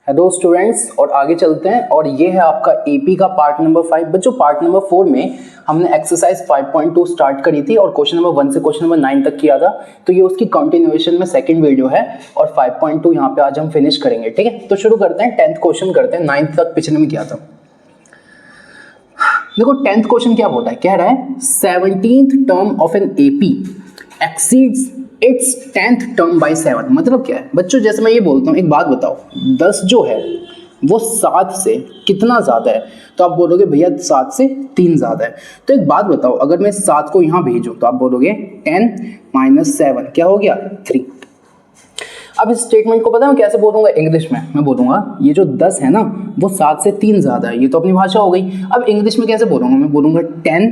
Hello students, और आगे चलते हैं। और ये है आपका एपी का पार्ट नंबर 5। बच्चों पार्ट नंबर 4 में हमने एक्सरसाइज 5.2 स्टार्ट करी थी और क्वेश्चन नंबर 1 से क्वेश्चन नंबर 9 तक किया था। तो ये उसकी कंटिन्यूएशन में सेकंड वीडियो है और 5.2 यहाँ पे आज हम फिनिश करेंगे। ठीक है, तो शुरू करते हैं। 10th क्वेश्चन करते हैं, 9th तक पिछले में किया था। देखो 10th क्वेश्चन क्या बोलता है, कह रहा है 17th term of an AP exceeds its 10th term by 7। मतलब क्या है बच्चों, जैसे मैं ये बोलता हूँ, एक बात बताओ, 10 जो है वो 7 से कितना ज्यादा है? तो आप बोलोगे भैया 7 से 3 ज्यादा है। तो एक बात बताओ, अगर मैं 7 को यहाँ भेजूं तो आप बोलोगे 10 - 7 क्या हो गया, 3। अब इस स्टेटमेंट को पता है मैं कैसे बोलूंगा इंग्लिश में? मैं बोलूंगा ये जो 10 है ना वो 7 से 3 ज्यादा है। ये तो अपनी भाषा हो गई। अब इंग्लिश में कैसे बोलूंगा? मैं बोलूंगा 10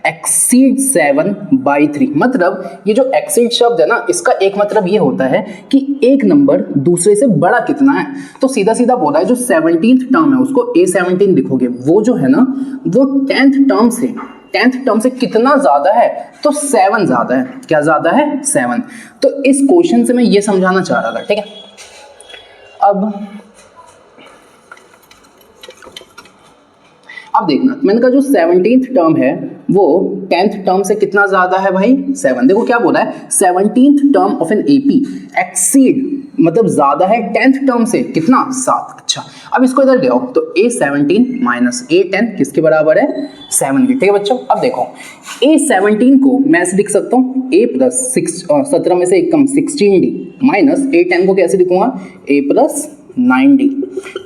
एक्सीड 7 बाई 3। मतलब ये जो एक्सीड शब्द है ना, इसका एक मतलब ये होता है कि एक नंबर दूसरे से बड़ा कितना है। तो सीधा सीधा बोला है जो 17th टर्म है उसको A17 लिखोगे, वो जो है ना वो 10th टर्म से कितना ज्यादा है? तो 7 ज्यादा है। क्या ज्यादा है? 7। तो इस क्वेश्चन से मैं ये समझाना चाह रहा था। ठीक है, अब देखना, मैंने कहा जो 17th टर्म है वो 10th टर्म से कितना ज्यादा है भाई? 7। देखो क्या बोला है, 17th term of an AP exceed मतलब ज्यादा है 10th टर्म से कितना? 7। अच्छा, अब इसको इधर ले आओ तो A17 - A10 किसके बराबर है? 7 की। ठीक है बच्चों, अब देखो A17 को मैं ऐसे लिख सकता हूँ A प्लस 17 में से एक कम 16D माइनस A10 को कैसे लिखूंगा? A plus 9D।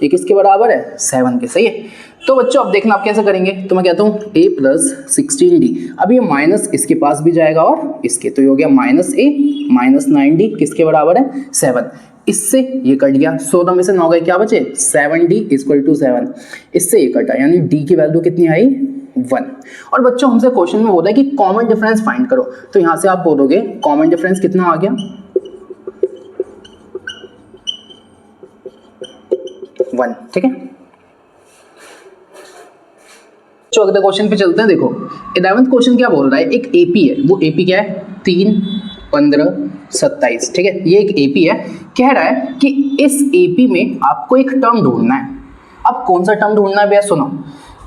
ये किसके बराबर है? 7 के। सही है। तो बच्चों अब देखना आप कैसे करेंगे। तो मैं कहता हूँ A प्लस 16D। अब ये माइनस इसके पास भी जाएगा और इसके, तो ये हो गया -A - 9D किसके बराबर है? 7। इससे ये कट गया, 16 में से 9 गए, क्या बचे? 7D = 7। इससे ये कटा, यानी D की वैल्यू कितनी आई? 1। और बच्चों हमसे क्वेश्चन में बोला है कि कॉमन डिफरेंस फाइंड करो। तो यहां से आप बोलोगे कॉमन डिफरेंस कितना आ गया? 1। ठीक है, तो अगले क्वेश्चन पे चलते हैं। देखो 11th क्वेश्चन क्या बोल रहा है, एक एपी है, वो एपी क्या है? 3, 15, 27। ठीक है, ये एक एपी है। कह रहा है कि इस एपी में आपको एक टर्म ढूंढना है। अब कौन सा टर्म ढूंढना है भैया? सुनो,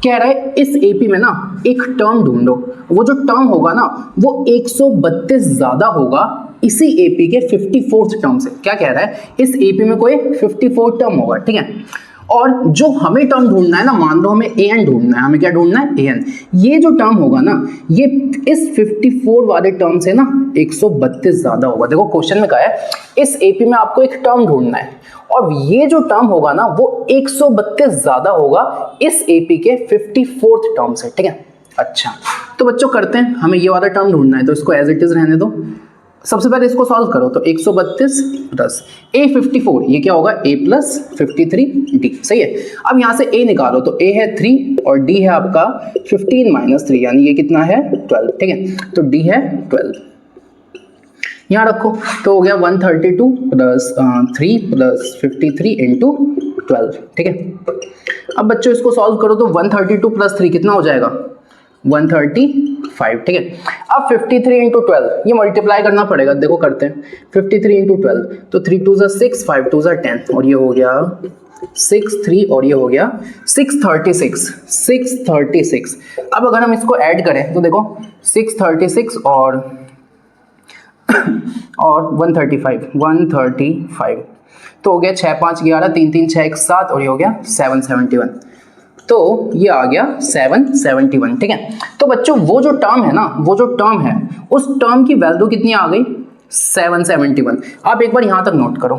कह रहा है इस एपी में ना एक टर्म ढूंढो। वो जो टर्म होगा ना वो 132 ज्यादा होगा इसी एपी के 54th टर्म से। क्या कह रहा है, इस एपी में कोई 54 टर्म होगा। ठीक है, और जो हमें टर्म ढूंढना है ना, मान लो हमें an ढूंढना है। हमें क्या ढूंढना है? an। ये जो टर्म होगा ना ये इस 54 वाले टर्म से ना 132 ज्यादा होगा। देखो क्वेश्चन में कहा है इस एपी में आपको एक टर्म ढूंढना है और ये जो टर्म होगा ना वो 132 ज्यादा होगा इस एपी के 54th टर्म से। ठीक है, अच्छा तो बच्चों करते हैं, हमें ये वाला टर्म ढूंढना है तो इसको एज इट इज रहने दो। सबसे पहले इसको सॉल्व करो तो 132 प्लस A54, ये क्या होगा? A plus 53D। सही है। अब यहाँ से A निकालो तो A है 3 और D है आपका 15 - 3, यानी ये कितना है? 12। ठीक है, तो D है 12। यहाँ रखो तो हो गया 132 प्लस 3 प्लस 53 इंटू 12। ठीक है, अब बच्चों इसको सॉल्व करो तो 132 प्लस 3 कितना हो जाएगा? 135। ठीक है, अब 53 इंटू 12 ये मल्टीप्लाई करना पड़ेगा। देखो करते हैं, 53 इंटू 12 तो 3 2 6, 5 2 10 और ये हो गया 6 3 और ये हो गया 636। अब अगर हम इसको ऐड करें तो देखो 636 और 135 तो हो गया 6 5 11, 3 3 6 1 7 और ये हो गया 771। तो ये आ गया 771। ठीक है, तो बच्चों वो जो टर्म है ना, वो जो टर्म है उस टर्म की वैल्यू कितनी आ गई? 771। आप एक बार यहां तक नोट करो।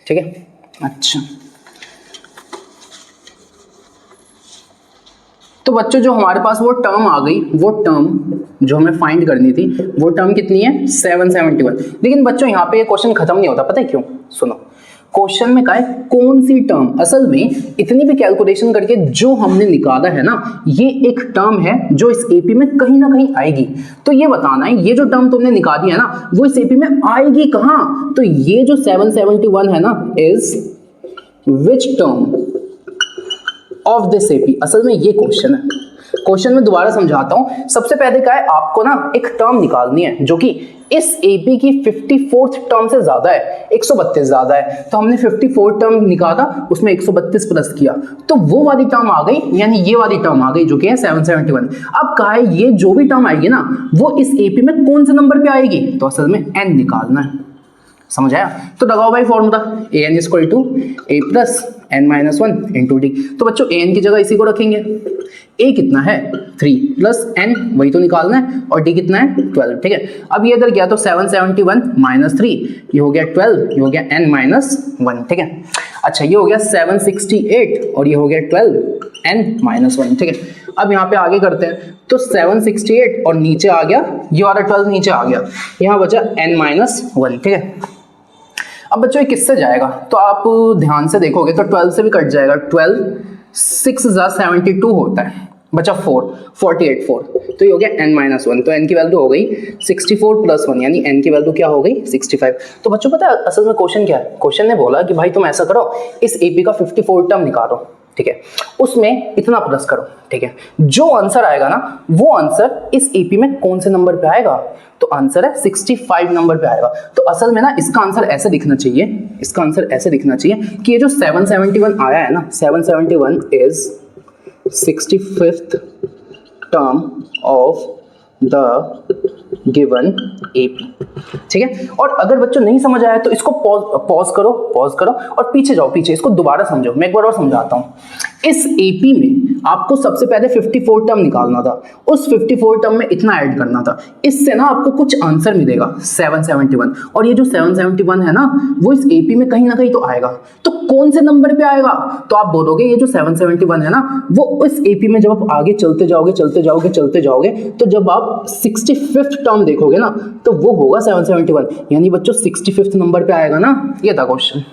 ठीक है, अच्छा तो बच्चों जो हमारे पास वो टर्म आ गई, वो टर्म जो हमें फाइंड करनी थी वो टर्म कितनी है? 771। लेकिन बच्चों यहाँ पे ये क्वेश्चन खत्म नहीं होता, पता है क्यों? सुनो, क्वेश्चन में कहा है कौन सी टर्म। असल में इतनी भी कैलकुलेशन करके जो हमने निकाला है ना, ये एक टर्म है जो इस एपी में कहीं ना कहीं आएगी। तो ये बताना है ये जो टर्म तुमने निकाली है ना वो इस एपी में आएगी कहाँ। तो ये जो 771 है ना is which term of this AP, असल में ये क्वेश्चन है। क्वेश्चन में दोबारा समझाता हूं। सबसे पहले क्या है, आपको ना एक टर्म निकालनी है जो कि इस एपी की 54th टर्म से ज्यादा है, 132 ज्यादा है। तो हमने 54 टर्म निकाला, उसमें 132 प्लस किया, तो वो वाली टर्म आ गई, यानी ये वाली टर्म आ गई जो कि है 771। अब कहा है ये जो भी टर्म आएगी ना वो इस एपी में कौन से नंबर पे आएगी, तो असल में n निकालना है। समझ आया? तो लगाओ भाई formula, A N equal to A plus N minus one into D. तो बच्चों ए एन की जगह इसी को रखेंगे। ए कितना है 3 प्लस एन, वही तो निकालना है, और डी कितना है 12। ठीक है, अब ये इधर गया तो 771 माइनस 3, ये हो गया 12, ये हो गया एन माइनस 1। ठीक है, अच्छा ये हो गया 768 और ये हो गया 12 एन माइनस 1। ठीक है, अब यहाँ पे आगे करते हैं, तो 768 और नीचे आ गया ये वाला 12 नीचे आ गया, यहाँ बचा n माइनस 1। ठीक है, अब बच्चों ये किससे जाएगा, तो आप ध्यान से देखोगे तो 12 से भी कट जाएगा। 12 6 72 होता है, बचा 4 48 4, तो ये हो गया n माइनस 1। तो n की वैल्यू हो गई 64 प्लस 1, यानी n की वैल्यू क्या हो गई 65। तो बच्चों पता है असल में क्वेश्चन क्या है, क्वेश्चन ने बोला कि भाई तुम ऐसा करो, इस एपी का 54 टर्म निकालो। ठीक है, उसमें इतना प्लस करो। ठीक है, जो आंसर आएगा ना वो आंसर इस एपी में कौन से नंबर पे आएगा, तो आंसर है 65 नंबर पे आएगा। तो असल में ना इसका आंसर ऐसे दिखना चाहिए, इसका आंसर ऐसे दिखना चाहिए कि ये जो 771 आया है ना, 771 is 65th term of the given AP. ठीक है, और अगर बच्चों नहीं समझ आया तो इसको पॉज करो और पीछे जाओ, पीछे इसको दोबारा समझो। मैं एक बार और समझाता हूं। इस एपी में आपको सबसे पहले 54 टर्म निकालना था, उस 54 टर्म में इतना ऐड करना था, इससे ना आपको कुछ आंसर मिलेगा 771, और ये जो 771 है ना वो इस एपी में कहीं ना कहीं तो आएगा। तो कौन से नंबर पे आएगा, तो आप बोलोगे ये जो 771 है ना वो इस एपी में जब आप आगे चलते जाओगे तो जब आप 65th टर्म देखोगे ना तो वो होगा 771, यानी बच्चों 65th नंबर पे आएगा ना। ये था क्वेश्चन।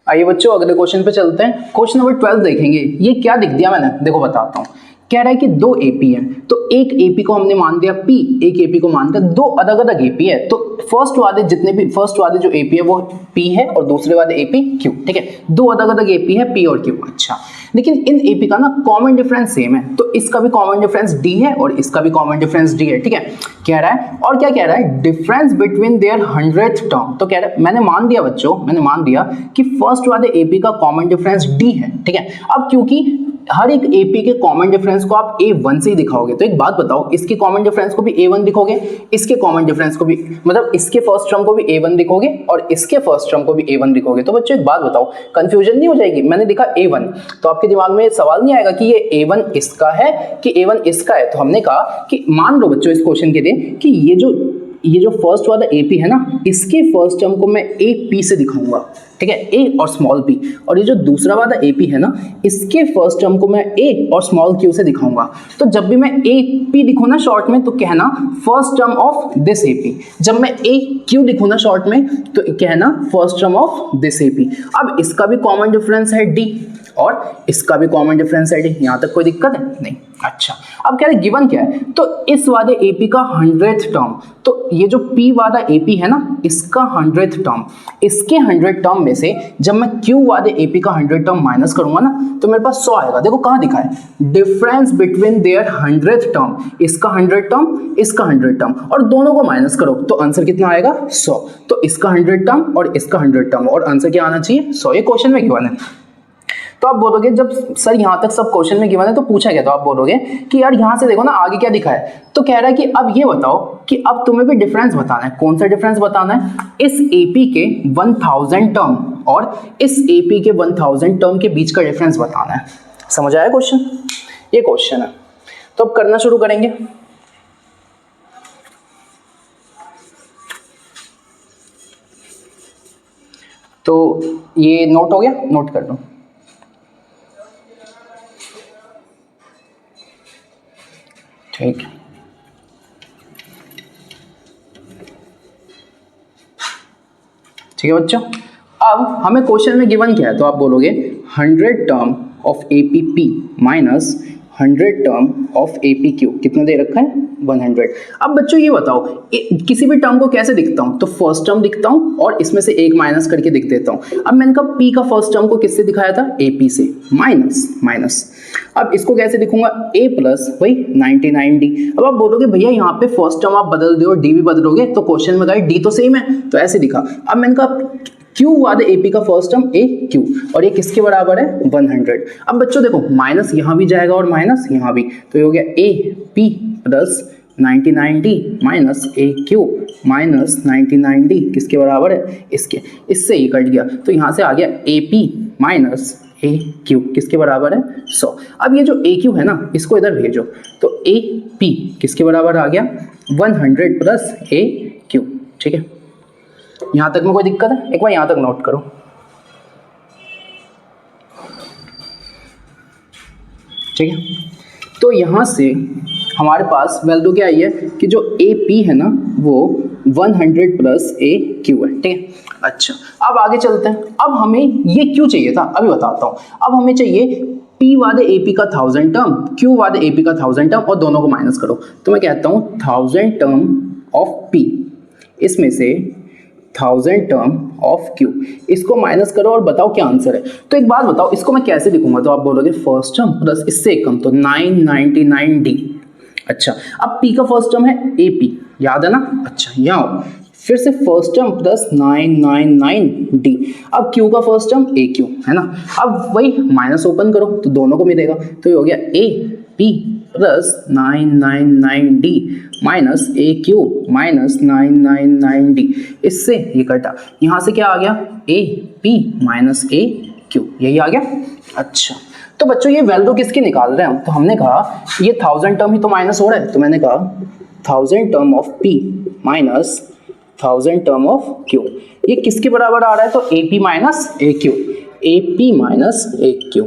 आइए बच्चों अगले क्वेश्चन पे चलते हैं। क्वेश्चन नंबर 12 देखेंगे। ये क्या दिख दिया मैंने, देखो बताता हूँ। कह रहा है कि दो एपी हैं, तो एक एपी को हमने मान दिया P, एक एपी को मान दिया, दो अलग अलग एपी है। तो फर्स्ट वाले जो एपी है वो P है और दूसरे वाले एपी Q। ठीक है, दो अलग अलग एपी है P और Q। अच्छा, लेकिन इन एपी का ना कॉमन डिफरेंस सेम है, तो इसका भी कॉमन डिफरेंस D है और इसका भी कॉमन डिफरेंस D है। ठीक है, कह रहा है, और क्या कह रहा है, difference between their 100th term. तो कह रहा है, मैंने मान दिया बच्चों, मैंने मान दिया कि फर्स्ट वाले एपी का कॉमन डिफरेंस D है। ठीक है, अब क्योंकि हर एक एपी के कॉमन डिफरेंस को आप A1 से ही दिखाओगे, तो एक बात बताओ, इसके कॉमन डिफरेंस को भी A1 दिखोगे, इसके कॉमन डिफरेंस को भी, मतलब इसके फर्स्ट टर्म को भी A1 दिखोगे और इसके फर्स्ट टर्म को भी A1 दिखोगे। तो बच्चों एक बात बताओ, कंफ्यूजन नहीं हो जाएगी? मैंने लिखा A1 तो आपके दिमाग में सवाल नहीं आएगा कि ये A1 इसका है कि A1 इसका है। तो हमने कहा कि मान लो बच्चों इस क्वेश्चन के लिए कि ये जो फर्स्ट वाला एपी है ना, इसके फर्स्ट टर्म को मैं ए पी से दिखाऊंगा। ठीक है, ए और स्मॉल पी, और ये जो दूसरा वाला एपी है ना, इसके फर्स्ट टर्म को मैं ए और स्मॉल क्यू से दिखाऊंगा। तो जब भी मैं ए पी लिखूं ना शॉर्ट में, तो कहना first term of this AP. जब मैं ए क्यू लिखूं ना शॉर्ट में, तो कहना first term of this AP. अब इसका भी कॉमन डिफरेंस है डी और इसका भी कॉमन डिफरेंस है डी। यहां तक कोई दिक्कत है? नहीं। अच्छा, अब कह रहे गिवन क्या है, तो इस वाले एपी का 100th टर्म, तो ये जो पी वाला एपी है ना, इसका 100th टर्म, इसके 100 टर्म में से जब मैं क्यू वाले एपी का 100 टर्म माइनस करूंगा ना, तो मेरे पास 100 आएगा। देखो कहां दिखा है, difference between their 100th term, इसका 100 टर्म, इसका 100 टर्म, और दोनों को माइनस करो तो आंसर कितना आएगा 100। तो इसका 100 टर्म और इसका 100 टर्म, और आंसर क्या आना चाहिए 100। ये क्वेश्चन में गिवन है। तो आप बोलोगे जब सर यहाँ तक सब क्वेश्चन में गिवन है तो पूछा गया, तो आप बोलोगे कि यार यहाँ से देखो ना आगे क्या दिखा है। तो कह रहा है कि अब ये बताओ कि अब तुम्हें भी डिफरेंस बताना है। कौन सा डिफरेंस बताना है? इस एपी के 1000 टर्म और इस एपी के 1000 टर्म के बीच का डिफरेंस बताना है। समझ आया क्वेश्चन? ये क्वेश्चन है। तो अब करना शुरू करेंगे। तो ये नोट हो गया, नोट कर लो। ठीक है, ठीक है बच्चों। अब हमें क्वेश्चन में गिवन क्या है, तो आप बोलोगे 100 term of APP minus 100 term of APQ कितना दे रखा है 100। अब बच्चों ये बताओ किसी भी टर्म को कैसे दिखता हूँ, तो फर्स्ट टर्म दिखता हूँ और इसमें से एक माइनस करके दिख देता हूँ। अब मैंने कहा P का फर्स्ट टर्म को किससे दिखाया था, AP से, माइनस। अब इसको कैसे लिखूंगा, A प्लस वही 99D। अब आप बोलोगे भैया यहाँ पे फर्स्ट टर्म आप बदल दो, D भी बदलोगे तो क्वेश्चन में गाइड D तो सेम है, तो ऐसे लिखा। अब मैंने कहा Q वाले AP का फर्स्ट टर्म AQ और ये किसके बराबर है 100। अब बच्चों देखो माइनस यहाँ भी जाएगा और माइनस यहाँ भी, तो ये हो गया AP plus 99D minus AQ minus 99D किसके बराबर है इसके, इससे ये कट गया तो यहाँ से आ गया AP माइनस AQ किसके बराबर है 100। अब ये जो AQ है ना इसको इधर भेजो, तो AP किसके बराबर आ गया 100 प्लस AQ। ठीक है, यहां तक में कोई दिक्कत है, एक बार यहां तक नोट करो। ठीक है, तो यहां से हमारे पास वैल्यू क्या आई है कि जो AP है ना वो 100 प्लस AQ है। ठीक है, अच्छा अब आगे चलते हैं। अब हमें ये क्यों चाहिए था अभी बताता हूं। अब हमें चाहिए P वाले AP का 1000 टर्म, Q वाले AP का 1000 टर्म और दोनों को माइनस करो, तो मैं कहता हूं 1000 टर्म ऑफ P इसमें से 1000 टर्म ऑफ Q, इसको माइनस करो और बताओ क्या आंसर है। तो एक बात बताओ इसको मैं कैसे लिखूंगा, तो आप बोलोगे फर्स्ट टर्म प्लस इससे एक कम तो 999D। अच्छा अब P का फर्स्ट टर्म है AP, याद है ना, अच्छा यहाँ फिर से फर्स्ट टर्म प्लस 999D। अब Q का फर्स्ट टर्म AQ है ना, अब वही माइनस ओपन करो तो दोनों को मिलेगा, तो ये हो गया AP plus 999D minus AQ minus 999D, इससे ये कटा, यहाँ से क्या आ गया AP माइनस AQ, यही आ गया। अच्छा तो बच्चों ये वैल्यू किसकी निकाल रहे हैं हम, तो हमने कहा ये 1000 टर्म ही तो माइनस हो रहा है, तो मैंने कहा 1000 term of P minus 1000 term of Q, ये किसके बराबर आ रहा है, तो AP minus AQ, AP minus AQ।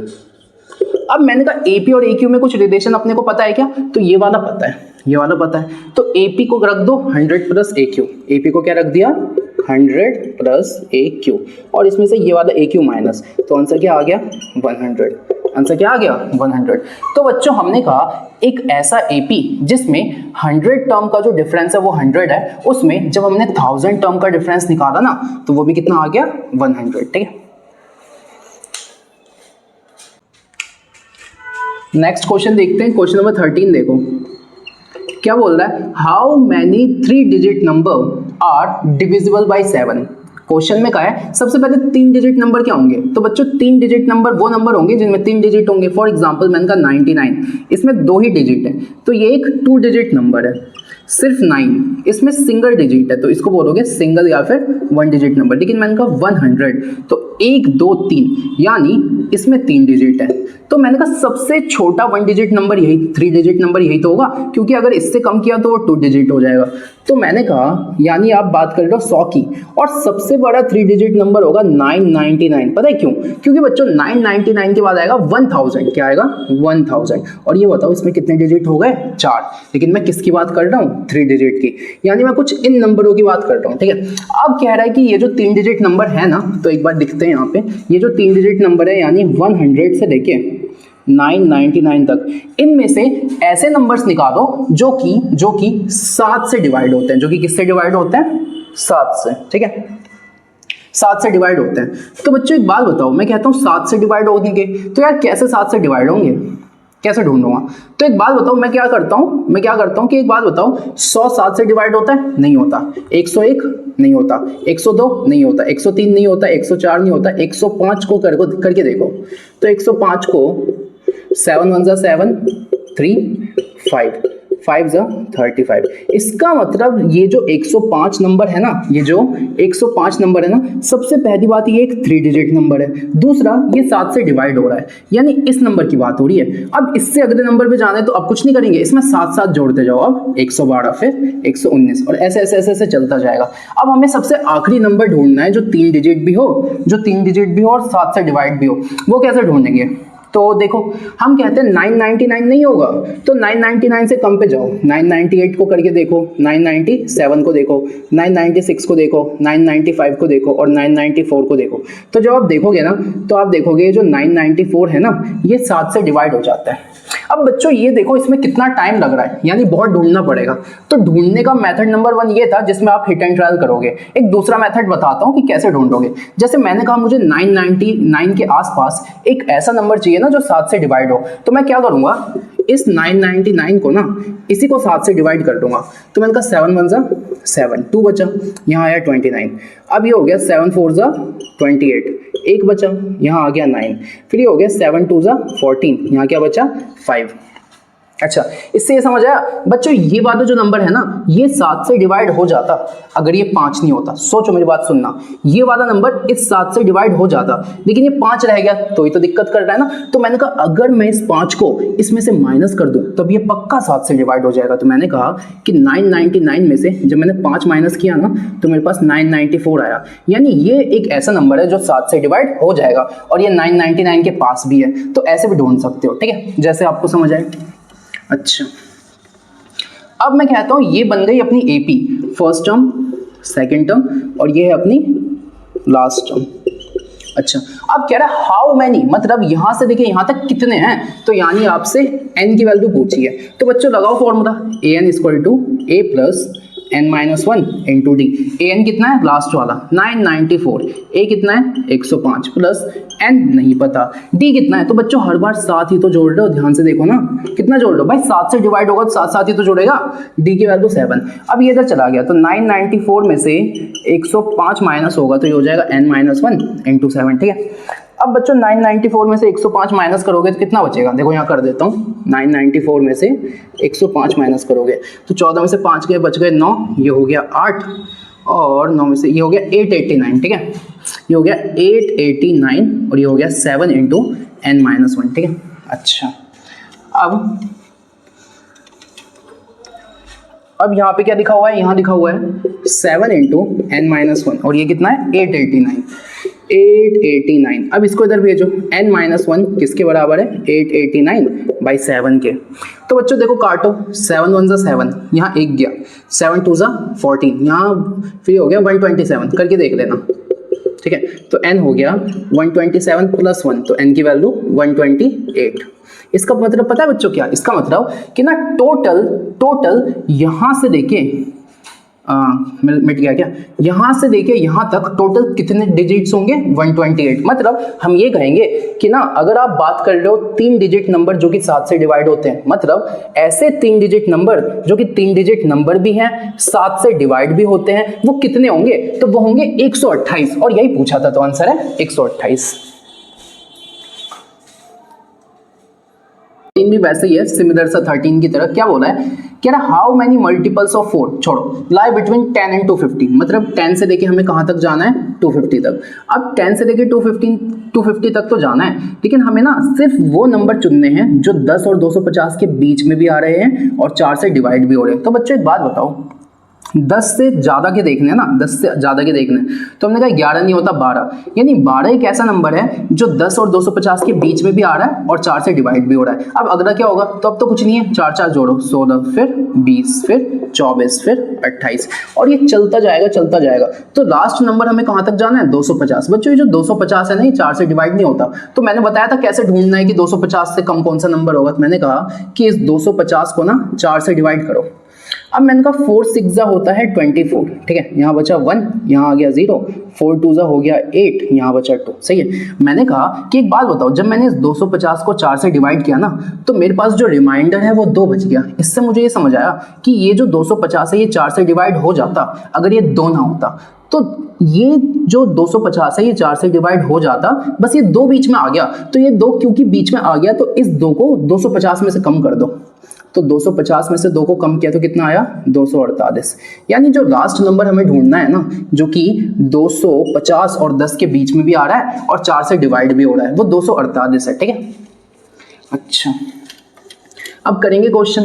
अब मैंने कहा AP और AQ में कुछ रिलेशन अपने को पता है क्या, तो ये वाला पता है, ये वाला पता है, तो AP को रख दो 100 प्लस AQ, AP को क्या रख दिया 100 प्लस AQ और इसमें से ये वाला AQ माइनस, तो आंसर क्या आ गया 100, आंसर क्या आ गया 100। तो बच्चों हमने कहा एक ऐसा AP जिसमें 100 टर्म का जो डिफरेंस है वो 100 है, उसमें जब हमने 1000 टर्म का डिफरेंस निकाला ना तो वो भी कितना आ गया 100। ठीक है, नेक्स्ट क्वेश्चन देखते हैं, क्वेश्चन नंबर 13 देखो क्या बोल रहा है, how many 3 digit number are divisible by 7। Question में कहा है सबसे पहले 3 डिजिट नंबर क्या होंगे, तो बच्चों 3 डिजिट नंबर वो नंबर होंगे जिनमें 3 डिजिट होंगे। फॉर एग्जांपल मैंने कहा 99, इसमें 2 ही डिजिट है, तो ये एक 2 डिजिट नंबर है। सिर्फ 9 इसमें सिंगल डिजिट है, तो इसको बोलोगे सिंगल या फिर 1 डिजिट नंबर। लेकिन मैंने कहा 100, तो 1 2 3 यानी इसमें 3 डिजिट है, तो मैंने कहा सबसे छोटा 1 डिजिट नंबर यही 3 डिजिट नंबर यही तो होगा, क्योंकि अगर इससे कम किया तो वो 2 डिजिट हो जाएगा। तो मैंने कहा यानी आप बात कर रहे हो 100 की, और सबसे बड़ा 3 डिजिट नंबर होगा 999। पता है क्यों, क्योंकि बच्चों 999 के बाद आएगा 1000, क्या आएगा 1000। और ये बताओ इसमें कितने डिजिट हो गए 4, लेकिन मैं किसकी बात कर रहा हूँ 3 डिजिट की, यानी मैं कुछ इन नंबरों की बात कर रहा हूँ। ठीक है, अब कह रहा है कि ये जो 3 डिजिट नंबर है ना, तो एक बार दिखते हैं यहाँ पे, ये जो 3 डिजिट नंबर है यानी 100 से लेके 999 तक, इनमें से ऐसे नंबर्स निकालो जो कि 7 से डिवाइड होते हैं, जो कि किससे डिवाइड होते हैं 7 से। ठीक है, 7 से डिवाइड होते हैं। तो बच्चों एक बात बताओ, मैं कहता हूँ 7 से डिवाइड होने के, तो यार कैसे 7 से डिवाइड होंगे, कैसे ढूंढूंगा। तो एक बात बताओ मैं क्या करता हूँ कि एक बात बताओ 100 7 से डिवाइड होता है, नहीं होता। 101 नहीं होता, 102 नहीं होता, 103 नहीं होता, 104 नहीं होता, 105 को करके देखो, तो 105 को 7 1 7 3 5 5 35। इसका मतलब ये जो 105 नंबर है ना, ये जो 105 नंबर है ना, सबसे पहली बात ये एक 3 डिजिट नंबर है, दूसरा ये 7 से डिवाइड हो रहा है, यानी इस नंबर की बात हो रही है। अब इससे अगले नंबर पे जाना है तो अब कुछ नहीं करेंगे, इसमें 7 जोड़ते जाओ, अब 112 फिर 119 और ऐसे ऐसे ऐसे ऐसे चलता जाएगा। अब हमें सबसे आखिरी नंबर ढूंढना है जो 3 डिजिट भी हो, और 7 से डिवाइड भी हो। वो कैसे ढूंढेंगे, तो देखो हम कहते हैं 999 नहीं होगा, तो 999 से कम पे जाओ, 998 को करके देखो, 997 को देखो, 996 को देखो, 995 को देखो और 994 को देखो। तो जब आप देखोगे ना, तो आप देखोगे जो 994 है ना, ये 7 से डिवाइड हो जाता है। अब बच्चों ये देखो इसमें कितना टाइम लग रहा है, यानी बहुत ढूंढना पड़ेगा। तो ढूंढने का मेथड नंबर 1 ये था जिसमें आप हिट एंड ट्रायल करोगे। एक दूसरा मेथड बताता हूँ कि कैसे ढूंढोगे। जैसे मैंने कहा मुझे 999 के आसपास एक ऐसा नंबर चाहिए ना जो 7 से डिवाइड हो, तो मैं क्या करूंगा, इस 999 को ना इसी को 7 से डिवाइड कर दूंगा। तो मैंने कहा 7 1 7, 2 बचा, यहाँ आया 29। अब ये हो गया 7 4 28, एक बचा, यहाँ आ गया 9। फिर ये हो गया 7 2 14, यहाँ क्या बचा 5। अच्छा, इससे ये समझ आया बच्चों, ये वाला जो नंबर है ना ये 7 से डिवाइड हो जाता अगर ये 5 नहीं होता। सोचो मेरी बात सुनना, ये वाला नंबर इस 7 से डिवाइड हो जाता, लेकिन ये 5 रह गया तो ये तो दिक्कत कर रहा है ना। तो मैंने कहा अगर मैं इस 5 को इसमें से माइनस कर दूं तब ये पक्का 7 से डिवाइड हो जाएगा। तो मैंने कहा कि 999 में से जब मैंने 5 माइनस किया ना तो मेरे पास 994 आया, यानी ये एक ऐसा नंबर है जो 7 से डिवाइड हो जाएगा और ये 999 के पास भी है। तो ऐसे भी ढूंढ सकते हो, ठीक है, जैसे आपको समझ आए। अच्छा, अब मैं कहता हूं ये बन गई अपनी AP, first term, second term, और ये है अपनी लास्ट टर्म। अच्छा, अब कह रहा है हाउ मैनी, मतलब यहां से देखिए यहां तक कितने हैं, तो यानी आपसे n की वैल्यू पूछी है। तो बच्चों लगाओ formula, an equal to a plus n-1 into D. an कितना है लास्ट वाला 994, a कितना है 105 प्लस n नहीं पता, d कितना है। तो बच्चों हर बार साथ ही तो जोड़ रहे हो, ध्यान से देखो ना कितना जोड़ रहे हो भाई, 7 से डिवाइड होगा तो साथ साथ ही तो जोड़ेगा। d की वैल्यू 7, अब ये इधर चला गया तो 994 में से 105 माइनस होगा तो ये हो जाएगा n-1 इंटू 7, ठीक है। अब बच्चों 994 में से 105 माइनस करोगे तो कितना बचेगा, देखो यहाँ कर देता हूँ। 994 में से 105 माइनस करोगे तो 14 में से 5 गए बच गए 9, ये हो गया 8, और 9 में से ये हो गया 889, ठीक है, ये हो गया 889 और ये हो गया 7 इंटू n-1, ठीक है। अच्छा, अब यहाँ पे क्या लिखा हुआ है, यहाँ लिखा हुआ है 7 इंटू n-1 और ये कितना है 889। अब इसको इधर भेजो, n-1 किसके बराबर है 889 बाई 7 के। तो बच्चों देखो काटो, 7 1 7, यहाँ 1 गया, 7 2 14, यहाँ फिर हो गया 127, करके देख लेना, ठीक है। तो n हो गया 127 प्लस 1, तो n की वैल्यू 128। इसका मतलब पता है बच्चों क्या, इसका मतलब कि ना टोटल यहां से देखे मिट गया क्या, यहां से देखे यहां तक टोटल कितने डिजिट्स होंगे 128। मतलब हम ये कहेंगे कि ना अगर आप बात कर रहे हो 3 डिजिट नंबर जो कि 7 से डिवाइड होते हैं, मतलब ऐसे 3 डिजिट नंबर जो कि 3 डिजिट नंबर भी हैं 7 से डिवाइड भी होते हैं, वो कितने होंगे, तो वो होंगे 128, और यही पूछा था तो आंसर है 128। भी वैसे ही है, सिमिलर सा 13 की तरह। क्या बोला है, कह रहा हाउ मेनी मल्टीपल्स ऑफ 4 छोड़ो लाई बिटवीन 10 एंड 250, मतलब 10 से लेके हमें कहां तक जाना है 250 तक। अब 10 से लेके 250 तक तो जाना है, लेकिन हमें ना सिर्फ वो नंबर चुनने हैं जो 10 और 250 के बीच में भी आ रहे हैं और 4 से डिवाइड भी हो रहे हैं। तो बच्चों एक बात बताओ, 10 से ज़्यादा के देखने हैं ना, 10 से ज़्यादा के देखने, तो हमने कहा 11 नहीं होता 12, यानी 12 एक ऐसा नंबर है जो 10 और 250 के बीच में भी आ रहा है और 4 से डिवाइड भी हो रहा है। अब अगला क्या होगा, तो अब तो कुछ नहीं है, 4 4 जोड़ो 16, फिर 20, फिर 24, फिर 28, और ये चलता जाएगा। तो लास्ट नंबर हमें कहाँ तक जाना है 250। बच्चों ये जो 250 है ना, ये 4 से डिवाइड नहीं होता। तो मैंने बताया था कैसे ढूंढना है कि 250 से कम कौन सा नंबर होगा, तो मैंने कहा कि इस 250 को ना 4 से डिवाइड करो। अब मैंने कहा 4 6 होता है 24, ठीक है, यहाँ बचा 1, यहाँ आ गया 0, 4 2 हो गया 8, यहाँ बचा 2, सही है। मैंने कहा कि एक बात बताओ, जब मैंने इस 250 को 4 से डिवाइड किया ना, तो मेरे पास जो रिमाइंडर है वो 2 बच गया। इससे मुझे ये समझ आया कि ये जो 250 है ये 4 से डिवाइड हो जाता अगर ये 2 ना होता। तो ये जो 250 है ये 4 से डिवाइड हो जाता, बस ये 2 बीच में आ गया। तो ये 2 क्योंकि बीच में आ गया तो इस 2 को 250 में से कम कर दो। तो 250 में से 2 को कम किया तो कितना आया 248। यानी जो लास्ट नंबर हमें ढूंढना है ना, जो कि 250 और 10 के बीच में भी आ रहा है और 4 से डिवाइड भी हो रहा है, वो 248 है, ठीक है। अच्छा, अब करेंगे क्वेश्चन।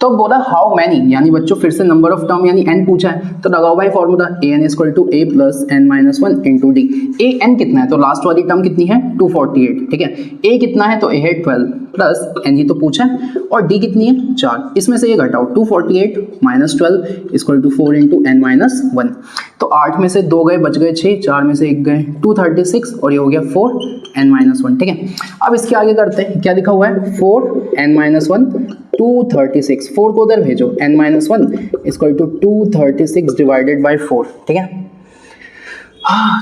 तो बोला हाउ मैनी, यानी बच्चों फिर से नंबर ऑफ टर्म यानी n पूछा है, तो लगाओ भाई formula an equal to a plus n minus 1 into D. A n कितना है, तो लास्ट वाली टर्म कितनी है 248, ठीक है। a कितना है, तो a है 12 प्लस n ही तो पूछा है, और d कितनी है 4, इसमें से ये घटाओ 248 minus 12 equal to 4 into n minus 1। तो 8 में से 2 गए, बच गए 6, 4 में से 1 गए 236, और ये हो गया 4n माइनस 1, ठीक है। अब इसके आगे करते हैं, क्या लिखा हुआ है 4n माइनस 1 236, 4 को उधर भेजो, n minus 1 equal to 236 divided by 4, ठीक है।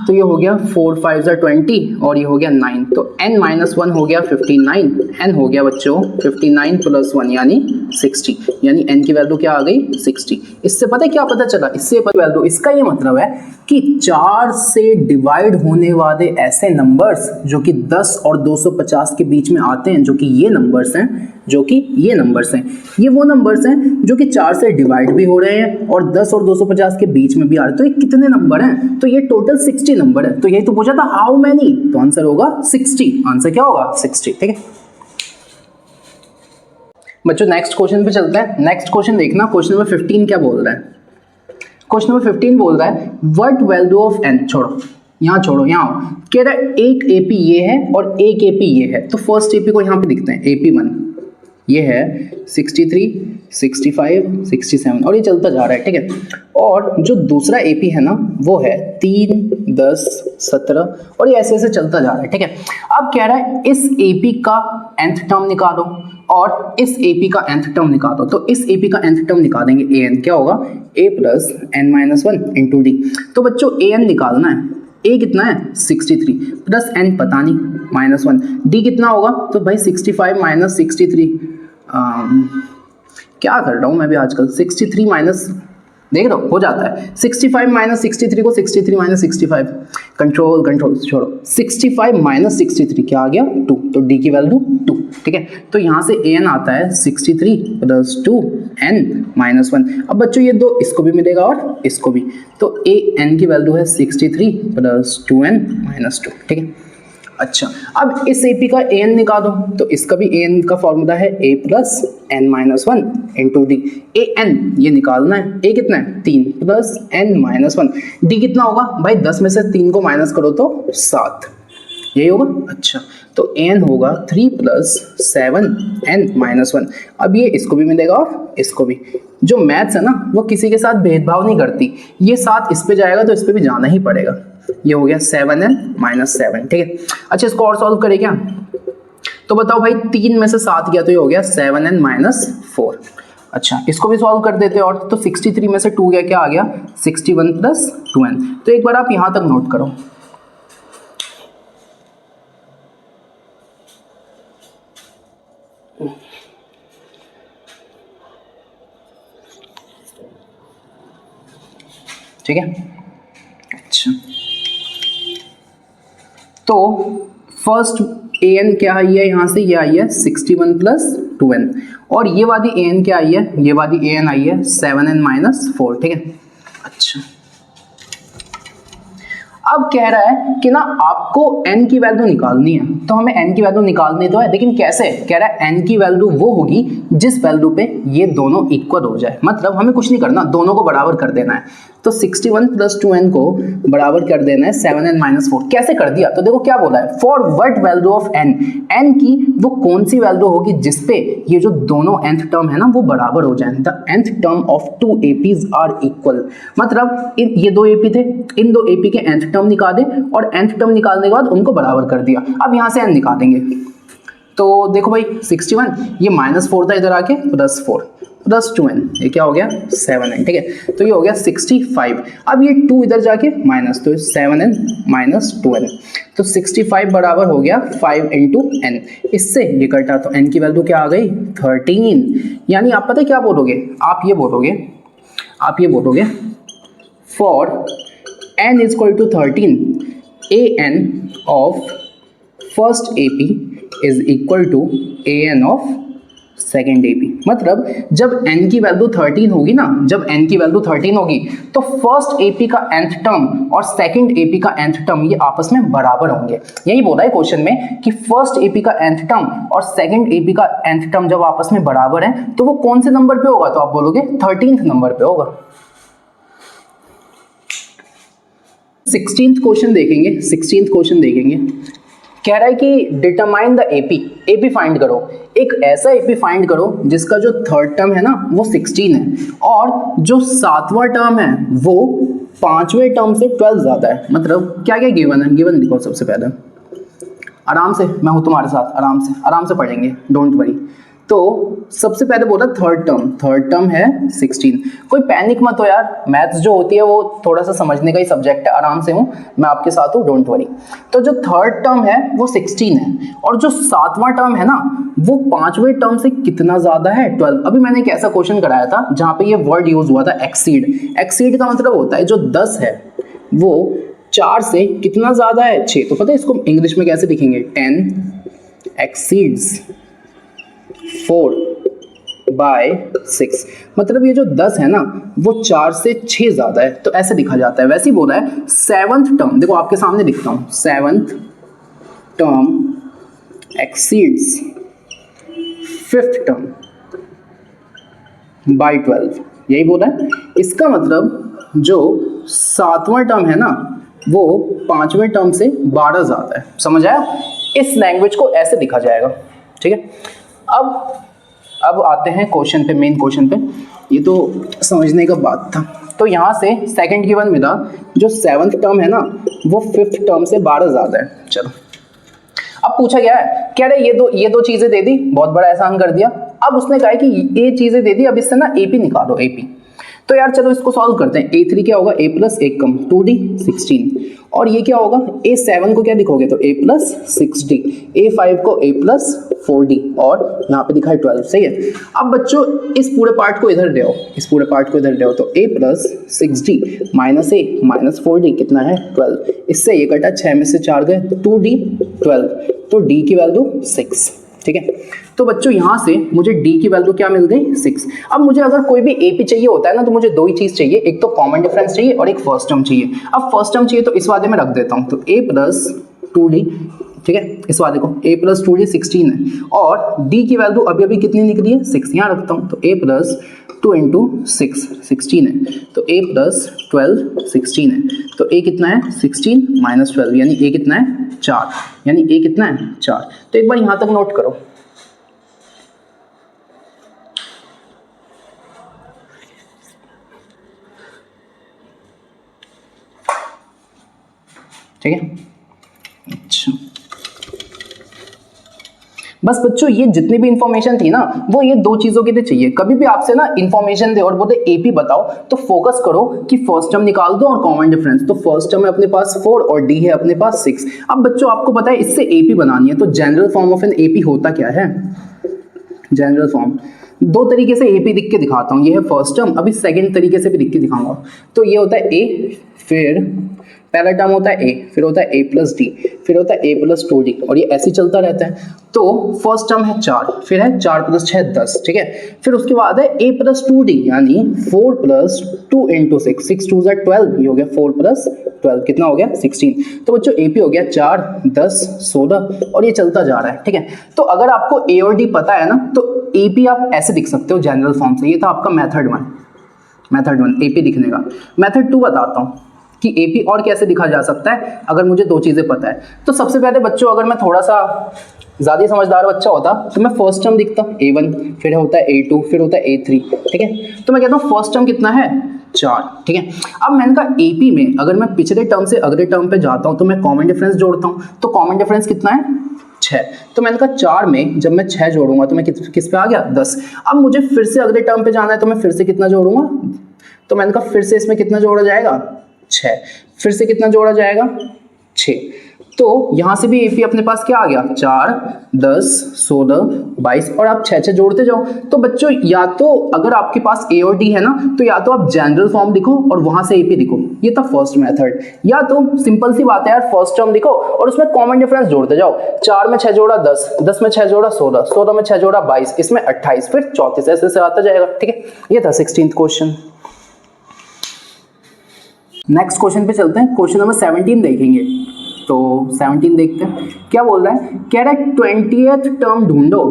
तो ये हो गया 4 5 20 और ये हो गया 9, तो n माइनस 1 हो गया 59, n हो गया बच्चों 59 प्लस 1 यानी 60, यानी n की वैल्यू क्या आ गई 60। इससे पता है क्या पता चला, इससे वैल्यू, इसका ये मतलब है कि 4 से डिवाइड होने वाले ऐसे नंबर्स जो कि 10 और 250 के बीच में आते हैं, जो कि ये नंबर्स हैं, ये वो नंबर्स हैं जो कि 4 से डिवाइड भी हो रहे हैं और 10 और 250 के बीच में भी आ रहे हैं। तो ये कितने नंबर हैं, तो ये टोटल 60 नंबर है। तो यही तो पूछा था हाउ मैनी, तो आंसर होगा 60, आंसर क्या होगा 60, ठीक है बच्चों। नेक्स्ट क्वेश्चन पे चलते हैं। नेक्स्ट क्वेश्चन देखना, क्वेश्चन नंबर 15 क्या बोल रहा है। क्वेश्चन नंबर 15 बोल रहा है व्हाट वैल्यू ऑफ n, छोड़ो यहाँ कह रहा है एक एपी ये है और एक एपी ये है। तो फर्स्ट एपी को यहाँ पे लिखते हैं, AP1 ये है 63 65 67 और ये चलता जा रहा है, ठीक है। और जो दूसरा एपी है ना वो है 3 10 17 और ये ऐसे ऐसे चलता जा रहा है, ठीक है। अब कह रहा है इस एपी का nth टर्म निकालो और इस AP का nth टर्म निकालो। तो इस AP का nth टर्म निकालेंगे an, क्या होगा a plus n minus 1 into D. तो बच्चों an निकालना है, a कितना है 63 प्लस n पता नहीं माइनस 1, d कितना होगा, तो भाई 65 माइनस 63, क्या कर रहा हूँ मैं भी आजकल, 63 माइनस, देख लो हो जाता है 65 माइनस 63 को 63 माइनस 65, कंट्रोल छोड़ो, 65 माइनस 63 क्या आ गया 2, तो d की वैल्यू 2, ठीक है। तो यहाँ से an आता है 63 प्लस 2n माइनस 1। अब बच्चों ये दो इसको भी मिलेगा और इसको भी, तो an की वैल्यू है 63 प्लस 2n माइनस 2, ठीक है। अच्छा, अब इस AP का an निकालो, तो इसका भी an का फॉर्मूला है a plus n minus 1 into D. an ये निकालना है, a कितना है 3 प्लस n माइनस 1, d कितना होगा भाई 10 में से 3 को माइनस करो तो 7, यही होगा। अच्छा, तो n होगा 3 प्लस 7n माइनस 1। अब ये इसको भी मिलेगा और इसको भी। जो मैथ्स है ना वो किसी के साथ भेदभाव नहीं करती, ये 7 इस पे जाएगा तो इस पे भी जाना ही पड़ेगा। ये हो गया 7n माइनस 7, ठीक है। अच्छा, इसको और सॉल्व करें क्या, तो बताओ भाई 3 में से 7 गया तो ये हो गया 7n माइनस 4। अच्छा, इसको भी सॉल्व कर देते हैं, और तो 63 में से 2 गया, क्या आ गया 61 प्लस 2n। तो एक बार आप यहां तक नोट करो, ठीक है। अच्छा, तो फर्स्ट an क्या आई है, यहाँ से ये आई है 61 प्लस 2n, और ये वाली an क्या आई है, ये वाली an आई है 7n माइनस 4, ठीक है। अच्छा, अब कह रहा है कि ना आपको n की वैल्यू निकालनी है, तो हमें n की वैल्यू निकालनी तो है, लेकिन कैसे, कह रहा है n की वैल्यू वो होगी जिस वैल्यू पे ये दोनों इक्वल हो जाए। मतलब हमें कुछ नहीं करना, दोनों को बराबर कर देना है। तो 61 प्लस 2n को बराबर कर देना है 7n माइनस 4। कैसे कर दिया, तो देखो क्या बोला है, for what value of n, n की वो कौन सी वैल्यू होगी जिसपे ये जो दोनों nth टर्म है ना वो बराबर हो जाए। The nth term of 2 APs are equal, मतलब ये 2 AP थे, इन 2 AP के nth टर्म निकाले और nth टर्म निकालने के बाद उनको बराबर कर दिया। अब यहाँ से n निकालेंगे, तो देखो भाई 61, ये माइनस 4 था, इधर आके प्लस 4 प्लस 2n, ये क्या हो गया 7n, ठीक है। तो ये हो गया 65। अब ये 2 इधर जाके माइनस, तो 7n माइनस 2n, तो 65 बराबर हो गया 5 इंटू n। इससे ये कटा तो n की वैल्यू क्या आ गई 13। यानी आप पता है क्या बोलोगे, आप ये बोलोगे for n is equal to 13, an of first AP is equal to an of second AP. मतलब जब n की वैल्यू 13 होगी ना, जब n की वैल्यू 13 होगी तो फर्स्ट एपी का nth टर्म और सेकंड एपी का nth टर्म ये आपस में बराबर होंगे। यही बोला है क्वेश्चन में कि फर्स्ट एपी का nth टर्म और सेकंड एपी का nth टर्म जब आपस में बराबर है तो वो कौन से नंबर पे होगा, तो आप बोलोगे 13th नंबर पे होगा। 16th क्वेश्चन देखेंगे। 16th क्वेश्चन देखेंगे, कह रहा है कि डिटरमाइन द एपी फाइंड करो। एक ऐसा एपी फाइंड करो जिसका जो थर्ड टर्म है ना वो 16 है और जो सातवां टर्म है वो पांचवें टर्म से 12 ज्यादा है। मतलब क्या क्या गिवन है, गिवन लिखो सबसे पहले, आराम से, मैं हूं तुम्हारे साथ, आराम से पढ़ेंगे, डोंट वरी। तो सबसे पहले बोला थर्ड टर्म है 16। कोई पैनिक मत हो यार, मैथ्स जो होती है वो थोड़ा सा समझने का ही सब्जेक्ट है, आराम से हूँ, मैं आपके साथ हूँ, डोंट वरी। तो जो थर्ड टर्म है वो 16 है और जो सातवां टर्म है ना वो पांचवें टर्म से कितना ज्यादा है, 12। अभी मैंने एक ऐसा क्वेश्चन कराया था जहां पे ये वर्ड यूज हुआ था एक्सीड। एक्सीड का मतलब होता है जो 10 है वो 4 से कितना ज्यादा है, 6। तो पता है इसको इंग्लिश में कैसे लिखेंगे, 10 एक्सीड्स 4/6। मतलब ये जो 10 है ना वो 4 से 6 ज्यादा है, तो ऐसे लिखा जाता है। वैसे ही बोला है सेवंथ टर्म, देखो आपके सामने लिखता हूं, seventh term exceeds fifth term by 12, यही बोला है। इसका मतलब जो सातवां टर्म है ना वो पांचवें टर्म से 12 ज्यादा है। समझ आया? इस लैंग्वेज को ऐसे लिखा जाएगा, ठीक है। अब आते हैं क्वेश्चन पे, मेन क्वेश्चन पे। ये तो समझने का बात था। तो यहाँ से सेकंड गिवन मिला, जो सेवंथ टर्म है ना वो फिफ्थ टर्म से 12 ज्यादा है। चलो अब पूछा गया है, कह रहे ये दो चीजें दे दी, बहुत बड़ा एहसान कर दिया। अब उसने कहा है कि ये चीजें दे दी, अब इससे ना एपी निकालो, एपी। तो यार चलो इसको सॉल्व करते हैं। a3 क्या होगा, a प्लस 1 कम 2d 16, और ये क्या होगा, a7 को क्या लिखोगे तो a प्लस 6d, a5 को a प्लस 4d, और यहाँ पे लिखा है 12, सही है। अब बच्चों इस पूरे पार्ट को इधर ले आओ, इस पूरे पार्ट को इधर ले आओ, तो a plus 6d minus a minus 4d कितना है 12। इससे ये कटा, 6 में से 4 गए, 2d 12, तो d की वैल्यू 6, ठीक है। तो बच्चों यहाँ से मुझे d की वैल्यू क्या मिल गई 6। अब मुझे अगर कोई भी AP चाहिए होता है ना तो मुझे दो ही चीज चाहिए, एक तो कॉमन डिफरेंस चाहिए और एक फर्स्ट टर्म चाहिए। अब फर्स्ट टर्म चाहिए तो इस वाले में रख देता हूँ, तो a प्लस 2d, ठीक है, इस वाले को a प्लस 2d 16 है और d की वैल्यू अभी अभी कितनी निकली है 6, यहाँ रखता हूँ, तो a प्लस 2 इंटू 6 16 है, तो a प्लस 12 16 है, तो a कितना है 16 माइनस 12, यानी a कितना है 4, यानी a कितना है 4। तो एक बार यहाँ तक नोट करो, ठीक है। अच्छा बस बच्चों ये जितनी भी इंफॉर्मेशन थी ना वो ये दो चीजों के लिए चाहिए। कभी भी आपसे ना इंफॉर्मेशन दे और बोले एपी बताओ तो फोकस करो कि फर्स्ट टर्म निकाल दो और कॉमन डिफरेंस। तो फर्स्ट टर्म है अपने पास 4 और डी है अपने पास 6। अब बच्चों आपको पता है इससे एपी बनानी है, तो general form of an AP होता क्या है, जनरल फॉर्म दो तरीके से एपी लिख के दिखाता हूँ। ये है फर्स्ट टर्म, अभी सेकंड तरीके से भी लिख के दिखाऊंगा। तो ये होता है ए, फिर पहला टर्म होता है ए, फिर होता है ए प्लस डी, फिर होता है ए प्लस 2d, और ये ऐसे ही चलता रहता है। तो फर्स्ट टर्म है 4, फिर है 4 प्लस 6 10, ठीक है। फिर उसके बाद है ए प्लस 2d यानी 4 प्लस 2 इंटू 6, 6 2 12, ये हो गया 4 प्लस 12, कितना हो गया 16। तो बच्चों एपी हो गया 4 10 16 और ये चलता जा रहा है, ठीक है। तो अगर आपको ए और डी पता है ना तो एपी आप ऐसे लिख सकते हो जनरल फॉर्म से। ये था आपका मेथड 1 एपी लिखने का। मेथड 2 बताता हूँ कि एपी और कैसे लिखा जा सकता है अगर मुझे दो चीजें पता है। तो सबसे पहले बच्चों अगर मैं थोड़ा सा ज्यादा समझदार बच्चा होता तो मैं फर्स्ट टर्म लिखता a1, फिर होता है a2, फिर होता है a3, ठीक है। तो मैं कहता हूँ फर्स्ट टर्म कितना है 4, ठीक है। अब मैंने कहा एपी में अगर मैं पिछले टर्म से अगले टर्म पे जाता हूँ तो मैं कॉमन डिफरेंस जोड़ता हूँ, तो कॉमन डिफरेंस कितना है 6। तो मैंने कहा 4 में जब मैं 6 जोड़ूंगा तो मैं किस पे आ गया 10। अब मुझे फिर से अगले टर्म पे जाना है तो मैं फिर से कितना जोड़ूंगा, तो मैंने कहा फिर से इसमें कितना जोड़ा जाएगा 6, फिर से कितना जोड़ा जाएगा 6। तो यहां से भी एपी अपने पास क्या आ गया, 4, 10, 16, 22 और आप 6 जोड़ते जाओ। तो बच्चों या तो अगर आपके पास ए और डी है ना, तो या तो आप जनरल फॉर्म लिखो और वहां से एपी लिखो, ये था फर्स्ट मेथड। या तो सिंपल सी बात है यार, फर्स्ट टर्म लिखो और उसमें कॉमन डिफरेंस जोड़ते जाओ। 4 में 6 जोड़ा 10, 10 में 6 जोड़ा 16, 16 में 6 जोड़ा 22, इसमें 28, फिर 34, ऐसे से आता जाएगा। ठीक है, ये था 16th क्वेश्चन। नेक्स्ट क्वेश्चन पे चलते हैं, क्वेश्चन नंबर 17 देखेंगे। तो 17 देखते हैं क्या बोल रहा है, कह रहा है 20th टर्म ढूंढो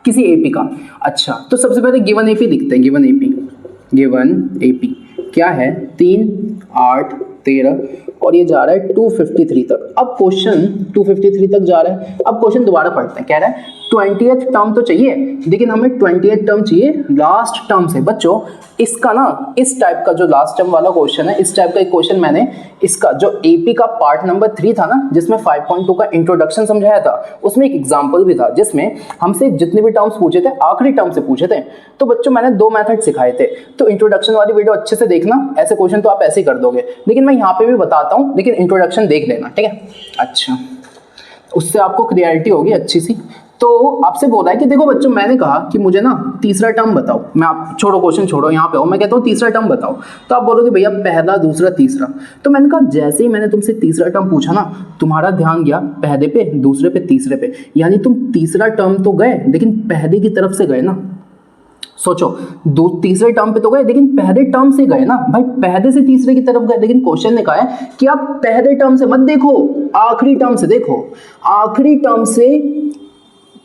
किसी एपी का। अच्छा, तो सबसे पहले गिवन एपी दिखते हैं। गिवन एपी क्या है, 3, 8, 13 और ये जा रहा है 253 तक। अब क्वेश्चन 253 तक जा रहा है। अब क्वेश्चन दोबारा पढ़ते हैं, कह रहा है 20th टर्म तो चाहिए, लेकिन हमें 20th टर्म चाहिए लास्ट टर्म से। बच्चों इसका ना इस टाइप का जो लास्ट टर्म वाला क्वेश्चन है, इस टाइप का एक क्वेश्चन मैंने इसका जो एपी का पार्ट नंबर 3 था ना, जिसमें 5.2 का इंट्रोडक्शन समझाया था, उसमें एक एग्जांपल भी था जिसमें हमसे जितने भी टर्म्स पूछे थे आखिरी टर्म से पूछे थे। तो बच्चों मैंने 2 मेथड सिखाए थे, तो इंट्रोडक्शन वाली वीडियो अच्छे से देखना, ऐसे क्वेश्चन तो आप ऐसे ही कर दोगे, लेकिन मैं यहाँ पे भी बताता हूँ, लेकिन इंट्रोडक्शन देख लेना, ठीक है। अच्छा, उससे आपको क्लियरिटी होगी अच्छी सी। तो आपसे बोला है कि देखो बच्चों, मैंने कहा कि मुझे ना तीसरा टर्म बताओ। मैं आप छोड़ो क्वेश्चन छोड़ो, यहाँ पे आओ, मैं कहता हूँ तीसरा टर्म बताओ। तो आप बोलोगे भैया पहला, दूसरा, तीसरा। तो मैंने कहा जैसे ही मैंने तुमसे तीसरा टर्म पूछा ना, तुम्हारा ध्यान गया पहले पे, दूसरे पे, तीसरे पे, यानी तुम तीसरा टर्म तो गए लेकिन पहले की तरफ से गए ना। सोचो, तीसरे टर्म पे तो गए लेकिन पहले टर्म से गए ना भाई, पहले से तीसरे की तरफ गए। लेकिन क्वेश्चन ने कहा है कि आप पहले टर्म से मत देखो, आखिरी टर्म से देखो, आखिरी टर्म से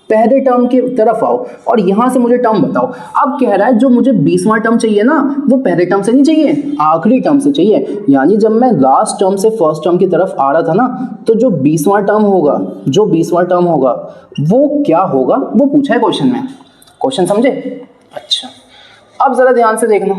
पहले टर्म की तरफ आओ और यहां से मुझे टर्म बताओ। अब कह रहा है जो मुझे 20वां टर्म चाहिए ना, वो पहले टर्म से नहीं चाहिए, आखिरी टर्म से चाहिए। यानी जब मैं लास्ट टर्म से फर्स्ट टर्म की तरफ आ रहा था ना, तो जो 20वां टर्म होगा वो क्या होगा, वो पूछा है क्वेश्चन में। क्वेश्चन समझे? अच्छा, अब जरा ध्यान से देखना।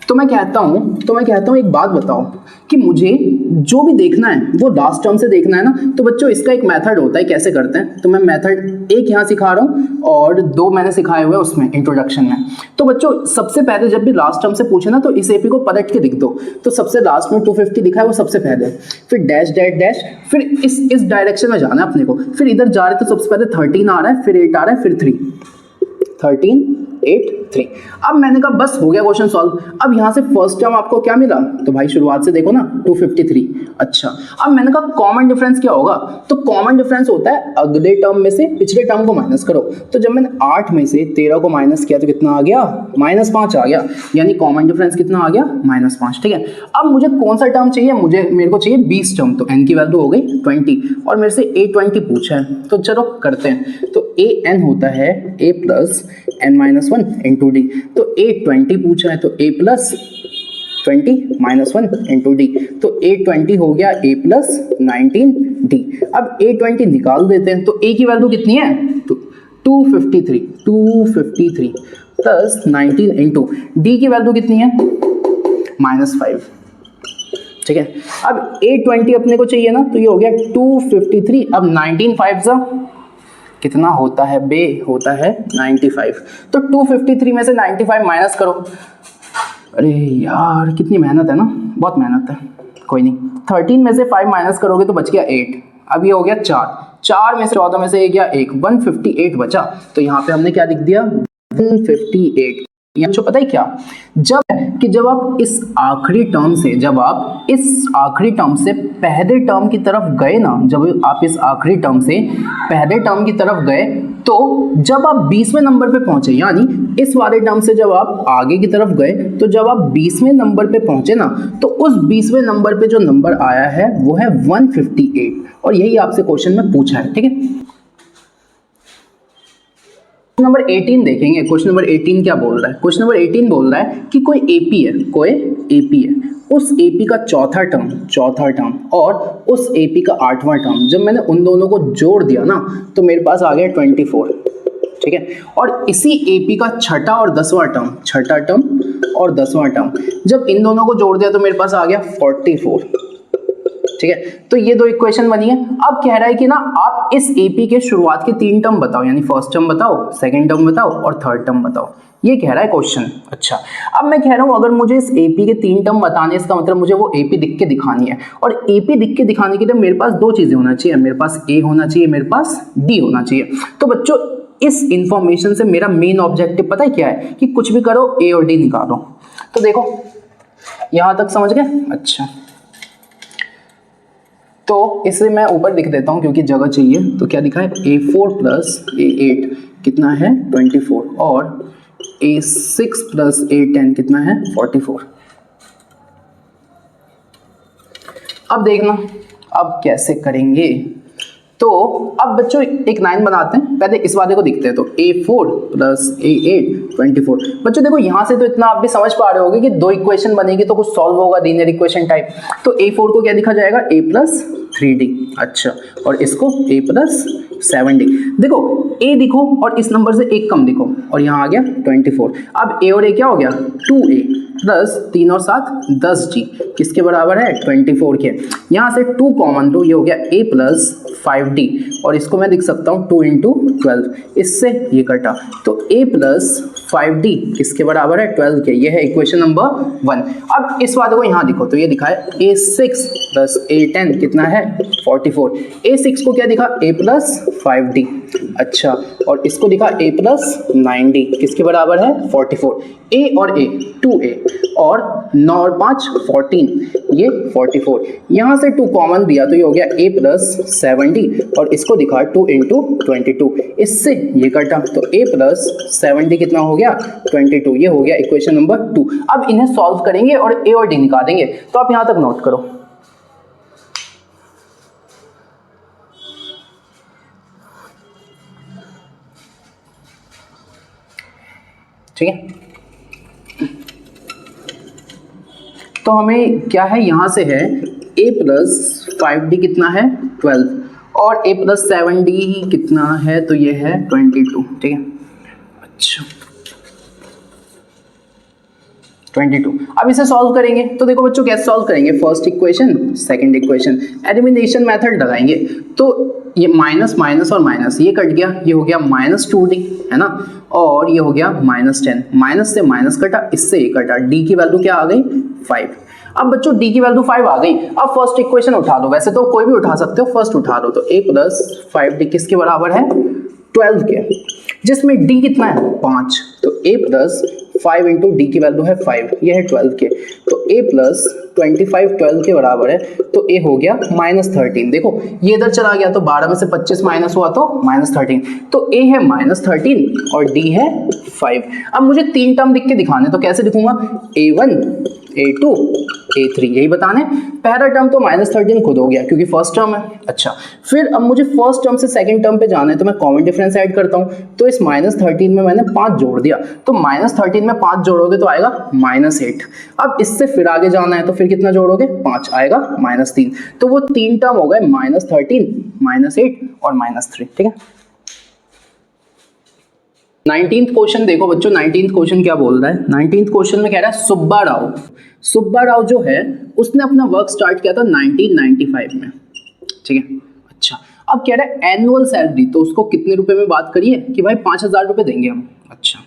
तो मैं कहता हूं एक बात बताओ कि मुझे जो भी देखना है वो लास्ट टर्म से देखना है ना। तो बच्चों इसका एक मेथड होता है, कैसे करते हैं। तो मैं मेथड एक यहाँ सिखा रहा हूँ और 2 मैंने सिखाए हुए उसमें इंट्रोडक्शन में। तो बच्चों सबसे पहले जब भी लास्ट टर्म से पूछे ना, तो इस एपी को पलट के लिख दो। तो सबसे लास्ट में 250 लिखा है वो सबसे पहले, फिर डैश डैश डैश, फिर इस डायरेक्शन में जाना है अपने को। फिर इधर जा रहे तो सबसे पहले 13 आ रहा है, फिर 8 आ रहा है, फिर 3, 13, 8, 3। अब मैंने कहा बस हो गया क्वेश्चन सॉल्व। अब यहां से फर्स्ट टर्म आपको क्या मिला, तो भाई शुरुआत से देखो ना 253। अच्छा, अब मैंने कहा कॉमन डिफरेंस क्या होगा, तो कॉमन डिफरेंस होता है अगले टर्म में से पिछले टर्म को माइनस करो। तो जब मैंने 8 में से 13 को माइनस किया तो कितना आ गया, -5 आ गया। यानी कॉमन डिफरेंस कितना आ गया, -5। ठीक है, अब मुझे कौन सा टर्म चाहिए, मेरे को चाहिए 20 टर्म। तो n की वैल्यू हो गई 20 और मेरे से a20 पूछा है, तो चलो करते हैं। तो an होता है a plus n-1 into D. तो a20 पूछा है तो a प्लस 20-1 इंटू डी। तो a20 हो गया a प्लस 19 डी। अब a20 निकाल देते हैं, तो a की वैल्यू कितनी है, तो 253 प्लस 19 इंटू डी की वैल्यू कितनी है, -5। ठीक है, अब a20 अपने को चाहिए ना, तो ये हो गया 253। अब 19 5 जा कितना होता है बे, होता है 95। तो 253 में से 95 माइनस करो। अरे यार कितनी मेहनत है ना, बहुत मेहनत है, कोई नहीं। 13 में से 5 माइनस करोगे तो बच गया 8। अब ये हो गया 4 में से 14 में से 1 गया 1, 158 बचा। तो यहाँ पे हमने क्या लिख दिया, 158। यहाँ पता है क्या, जब आप इस आखिरी टर्म से पहले टर्म की तरफ गए ना, जब आप इस आखिरी टर्म से पहले टर्म की तरफ गए, तो जब आप 20वें नंबर पे पहुंचे, यानी इस वाले टर्म से जब आप आगे की तरफ गए, तो जब आप 20वें नंबर पे पहुंचे ना, तो उस 20वें नंबर पे जो नंबर आया है वो है 158 और यही आपसे क्वेश्चन में पूछा है। ठीक है, नंबर 18 देखेंगे। क्वेश्चन नंबर 18 क्या बोल रहा है, क्वेश्चन नंबर 18 बोल रहा है कि कोई एपी है, उस एपी का चौथा टर्म और उस एपी का 8वां टर्म, जब मैंने उन दोनों को जोड़ दिया ना, तो मेरे पास आ गया 24। ठीक है, और इसी एपी का छठा टर्म और 10वां टर्म, जब इन दोनों को जोड़ दिया तो मेरे पास आ गया 44। ठीक है। तो ये दो इक्वेशन बनी है। अब कह रहा है कि ना आप इस एपी के शुरुआत के 3 टर्म बताओ, यानी फर्स्ट टर्म बताओ, सेकंड टर्म बताओ और थर्ड टर्म बताओ, ये कह रहा है क्वेश्चन। अच्छा, अब मैं कह रहा हूं अगर मुझे इस एपी के 3 टर्म बताने, इसका मतलब मुझे वो एपी दिख के दिखानी है, और एपी दिख के दिखाने के लिए मेरे पास दो चीजें होना चाहिए, मेरे पास ए होना चाहिए, मेरे पास डी होना चाहिए। तो बच्चों इस इंफॉर्मेशन से मेरा मेन ऑब्जेक्टिव पता है क्या है, कि कुछ भी करो ए और डी निकालो। तो देखो यहां तक समझ गए। अच्छा, तो इसे मैं ऊपर लिख देता हूं क्योंकि जगह चाहिए। तो क्या लिखा है, A4 प्लस A8 कितना है 24, और A6 प्लस A10 कितना है 44। अब देखना अब कैसे करेंगे। तो अब बच्चों एक लाइन बनाते हैं, पहले इस वाले को दिखते हैं। तो A4 प्लस A8 24। बच्चों देखो यहां से तो इतना आप भी समझ पा रहे होगे कि दो इक्वेशन बनेगी तो कुछ सॉल्व होगा लीनियर इक्वेशन टाइप। तो A4 को क्या लिखा जाएगा, A प्लस 3D। अच्छा, और इसको A प्लस 7D। देखो A लिखो और इस नंबर से एक कम लिखो, और यहाँ आ गया 24। अब A और A क्या हो गया, 2A प्लस 3 और 7 10G किसके बराबर है 24 के। यहाँ से 2 कॉमन लो, ये हो गया A प्लस 5D, और इसको मैं लिख सकता हूँ 2 इंटू 12, इससे ये कटा। तो A प्लस 5D किसके बराबर है 12 के। ये है इक्वेशन नंबर 1। अब इस वाले को यहाँ लिखो, तो ये दिखा है A6 प्लस A10 कितना है 44। A6 को क्या दिखा, A प्लस 5D। अच्छा, और इसको दिखा A प्लस 9D किसके बराबर है 44। A और A 2A, और 9 और 5 14, ये 44। यहाँ से 2 कॉमन दिया तो ये हो गया A प्लस 7D, और इसको दिखा 2 इंटू 22, इससे ये कटा। तो A प्लस 7D कितना हो गया 22। ये हो गया इक्वेशन नंबर 2। अब इन्हें सॉल्व करेंगे और A और D निकालेंगे। तो आप यहाँ तक नोट करो, ठीक है। तो हमें क्या है, यहां से है A प्लस 5D कितना है 12, और A प्लस 7D कितना है, तो ये है 22, ठीक है। अच्छा 22। अब इसे सॉल्व करेंगे। तो देखो बच्चों कैसे सॉल्व करेंगे, first equation second equation, elimination method लगाएंगे। तो ये माइनस माइनस और माइनस ये कट गया, ये हो गया माइनस 2D है ना, और ये हो गया -10, माइनस से माइनस कटा, इससे ये कटा, D की वैल्यू क्या आ गई 5। अब बच्चों D की वैल्यू 5 आ गई। अब फर्स्ट इक्वेशन उठा लो, वैसे तो कोई भी उठा सकते हो, फर्स्ट उठा लो। तो A प्लस 5D किसके बराबर है 12 के, जिसमें D कितना है 5। तो A प्लस 5 इंटू डी की वैल्यू है 5, ये है 12 के। तो A प्लस 25 12 के बराबर है, तो A हो गया -13। देखो ये इधर चला गया, तो 12 में से 25 माइनस हुआ तो -13। तो A है -13 और D है 5। अब मुझे 3 टर्म लिख के दिखाने, तो कैसे लिखूंगा, A1 A2 A3, यही बताने। पहला टर्म तो -13 खुद हो गया क्योंकि फर्स्ट टर्म है। अच्छा, फिर अब मुझे फर्स्ट टर्म से सेकंड टर्म पे जाना है, तो मैं कॉमन डिफरेंस ऐड करता हूं। तो इस -13 में मैंने 5 जोड़ दिया, तो -13 में 5 जोड़ोगे तो आएगा -8। अब इससे फिर आगे जाना है, तो फिर कितना जोड़ोगे 5 आएगा -3। तो वो 3 टर्म हो गए -13 -8 और -3, ठीक है। 19th क्वेश्चन देखो बच्चों, 19th क्वेश्चन क्या बोल रहा है। 19th क्वेश्चन में कह रहा है सुब्बा राव जो है उसने अपना वर्क स्टार्ट किया था 1995 में, ठीक है। अच्छा, अब कह रहा है एनुअल सैलरी, तो उसको कितने रुपए में बात करिए कि भाई 5000 रुपए देंगे हम। अच्छा,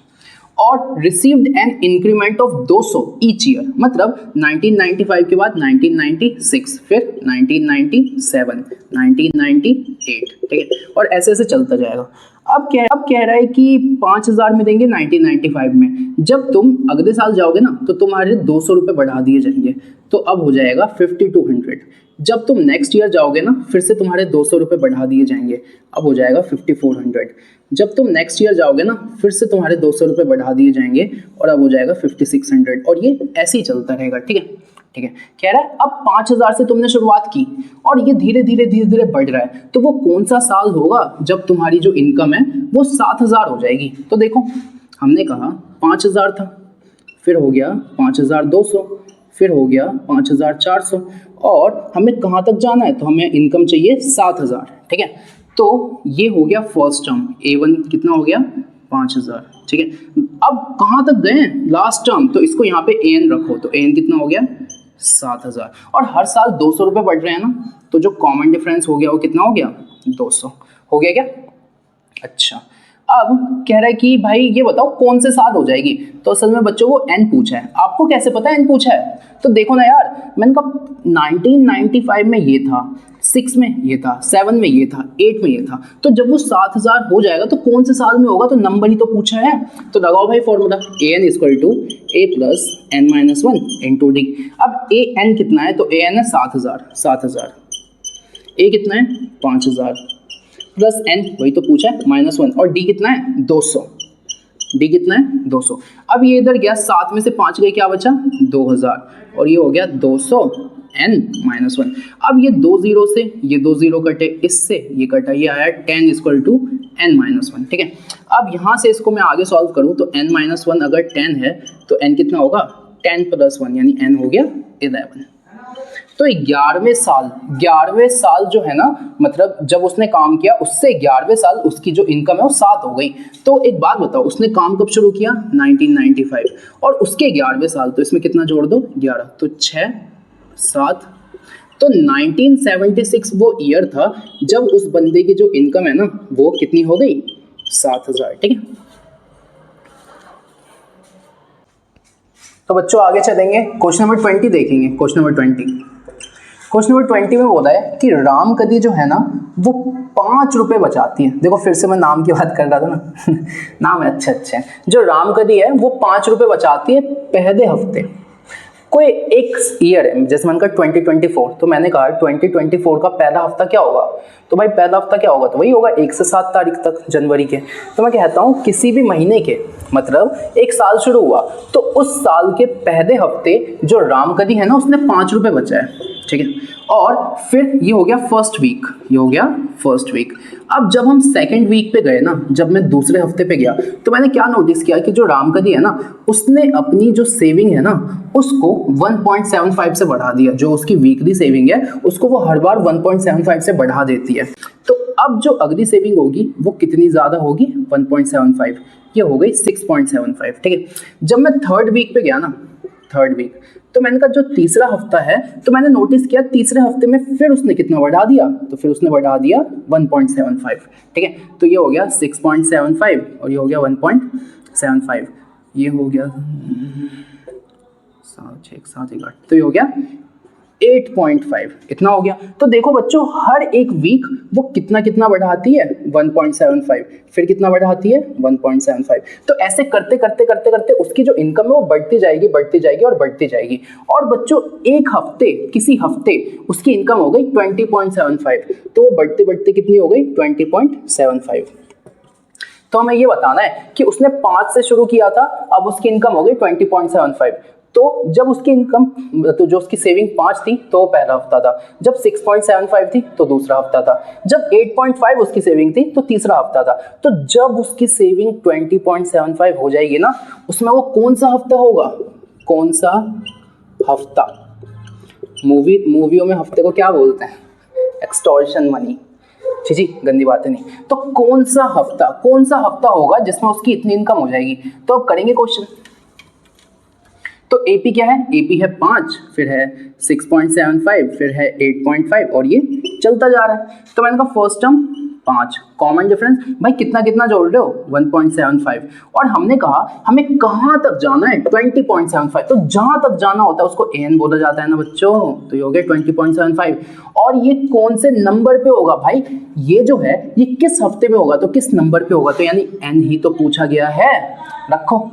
और received an increment of 200 each year, मतलब 1995 के बाद 1996, फिर 1997, 1998, ठीक है, और ऐसे ऐसे चलता जाएगा। अब कह रहा है कि 5000 में देंगे 1995 में, जब तुम अगले साल जाओगे ना तो तुम्हारे 200 रुपये बढ़ा दिए जाएंगे, तो अब हो जाएगा 5200। जब तुम नेक्स्ट ईयर जाओगे ना फिर से तुम्हारे 200 रुपये बढ़ा दिए जाएंगे, अब हो जाएगा 5400। जब तुम नेक्स्ट ईयर जाओगे ना फिर से तुम्हारे 200 रुपये बढ़ा दिए जाएंगे और अब हो जाएगा 5600, और ये ऐसे ही चलता रहेगा, ठीक है। ठीक है, कह रहा है अब 5000 से तुमने शुरुआत की और ये धीरे धीरे बढ़ रहा है, तो वो कौन सा साल होगा जब तुम्हारी जो इनकम है वो 7000 हो जाएगी। तो देखो हमने कहा 5000 था, फिर हो गया 5200, फिर हो गया 5400, और हमें कहाँ तक जाना है, तो हमें इनकम चाहिए 7000, ठीक है। तो ये हो गया फर्स्ट टर्म, A1 कितना हो गया 5000, ठीक है। अब कहाँ तक गए लास्ट टर्म, तो इसको यहाँ पे AN रखो, तो AN कितना हो गया 7,000 और हर साल 200 रुपये बढ़ रहे हैं ना, तो जो कॉमन डिफरेंस हो गया वो कितना हो गया 200 हो गया क्या। अच्छा अब कह रहा है कि भाई ये बताओ कौन से साल हो जाएगी, तो असल में बच्चों वो n पूछा है। आपको कैसे पता है n पूछा है, तो देखो ना यार, मैंने कहा 1995 में ये था, 6 में ये था, 7 में ये था, 8 में ये था, तो जब वो 7,000 हो जाएगा तो कौन से साल में होगा, तो नंबर ही तो पूछा है। तो लगाओ भाई formula an equal to a plus n minus 1 into D. अब a n कितना है, तो a n है 7,000, a कितना है 5,000 प्लस n वही तो पूछा है -1 और d कितना है 200, d कितना है 200। अब ये इधर गया 7 में से 5 गए, क्या बचा 2,000 और ये हो गया 200 n -1। अब ये 2 0 से ये 2 0 कटे, इससे ये कटा, ये आया 10 इक्वल टू n -1। ठीक है, अब यहाँ से इसको मैं आगे सॉल्व करूँ तो n -1 अगर 10 है तो n कितना होगा 10 प्लस 1 यानी n हो गया 11। तो 11वें साल जो है ना, मतलब जब उसने काम किया उससे 11वें साल उसकी जो इनकम है वो 7 हो गई। तो एक बात बताओ, उसने काम कब शुरू किया 1995 और उसके 11वें साल, तो इसमें कितना जोड़ दो 11, तो 6 7, तो 1976 वो ईयर था जब उस बंदे की जो इनकम है ना वो कितनी हो गई 7,000। ठीक है, तो बच्चों आगे चलेंगे, क्वेश्चन नंबर 20 देखेंगे। क्वेश्चन नंबर 20 में बोला है कि रामकदी जो है ना वो 5 रुपए बचाती है। देखो फिर से मैं नाम की बात कर रहा था ना नाम है अच्छे हैं। जो रामकदी है वो 5 रुपए बचाती है पहले हफ्ते। कोई एक ईयर है, जैसे मैंने कहा 2024, तो मैंने कहा 2024 का पहला हफ्ता क्या होगा, तो भाई पहला हफ्ता क्या होगा, तो वही होगा 1 से 7 तारीख तक जनवरी के। तो मैं कहता हूँ किसी भी महीने के, मतलब एक साल शुरू हुआ तो उस साल के पहले हफ्ते जो रामकदी है ना उसने 5 रुपए बचाए। ठीक है, और फिर ये हो गया फर्स्ट वीक, अब जब हम सेकंड वीक पे गए ना, जब मैं दूसरे हफ्ते पे गया तो मैंने क्या नोटिस किया कि जो रामकदी है ना उसने अपनी जो सेविंग है ना उसको 1.75 से बढ़ा दिया। जो उसकी वीकली सेविंग है उसको वो हर बार 1.75 से बढ़ा देती है। तो अब जो अगली सेविंग होगी वो कितनी ज़्यादा होगी 1.75, ये हो गई 6.75। ठीक है, जब मैं थर्ड वीक पे गया ना, थर्ड वीक, तो मैंने कहा जो तीसरा हफ्ता है, तो मैंने नोटिस किया तीसरे हफ्ते में फिर उसने कितना बढ़ा दिया, तो फिर उसने बढ़ा दिया 1.75। ठीक है, तो ये हो गया 6.75 और ये हो गया 1.75, ये हो गया 7 8, तो ये हो गया 8.5, इतना हो गया। तो देखो बच्चों हर एक वीक वो कितना बढ़ाती है 1.75, फिर कितना बढ़ाती है 1.75। तो ऐसे करते करते उसकी जो इनकम है वो बढ़ती जाएगी। और बच्चों एक हफ्ते, किसी हफ्ते उसकी इनकम हो गई 20.75, तो वो बढ़ते कितनी हो गई 20.75। तो हमें ये बताना है कि उसने 5 से शुरू किया था, अब उसकी इनकम हो गई 20.75। तो जब उसकी इनकम, तो जो उसकी सेविंग 5 थी तो वो पहला हफ्ता था, जब 6.75 थी तो दूसरा हफ्ता था, जब 8.5 उसकी सेविंग थी तो तीसरा हफ्ता था। तो जब उसकी सेविंग 20.75 हो जाएगी ना, उसमें वो कौन सा हफ्ता होगा, कौन सा हफ्ता, मूवियों में हफ्ते को क्या बोलते हैं, एक्सटॉर्शन मनी, जी गंदी बातें नहीं। तो कौन सा हफ्ता होगा जिसमें उसकी इतनी इनकम हो जाएगी। तो अब करेंगे क्वेश्चन। तो AP क्या है, AP है 5, फिर है 6.75, फिर है 8.5 और ये चलता जा रहा है। तो मैंने कहा फर्स्ट टर्म 5, कॉमन डिफरेंस भाई कितना जोड़ रहे हो 1.75, और हमने कहा हमें कहाँ तक जाना है 20.75, तो जहाँ तक जाना होता है उसको AN बोला जाता है ना बच्चों। तो ये हो गया 20.75, और ये कौन से नंबर पे होगा भाई, ये जो है ये किस हफ्ते में होगा, तो किस नंबर पे होगा, तो यानी N ही तो पूछा गया है। रखो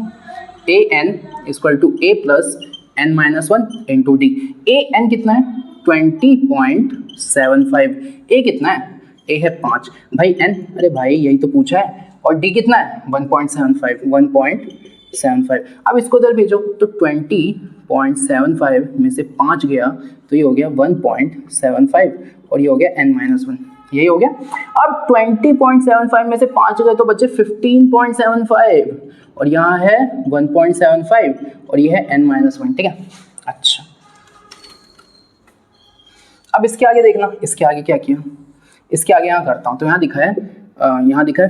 AN equal to A plus N minus 1 into D. AN कितना है 20.75, A कितना है, A है 5 भाई, N अरे भाई यही तो पूछा है, और D कितना है 1.75। अब इसको इधर भेजो, तो 20.75 में से 5 गया तो ये हो गया 1.75 और ये हो गया N माइनस 1, यही हो गया। अब 20.75 में से 5 गए तो बच्चे 15.75, और यहाँ है 1.75 और ये है N माइनस 1। ठीक है, अच्छा अब इसके आगे देखना, इसके आगे क्या किया, इसके आगे यहाँ करता हूँ, तो यहाँ दिखा है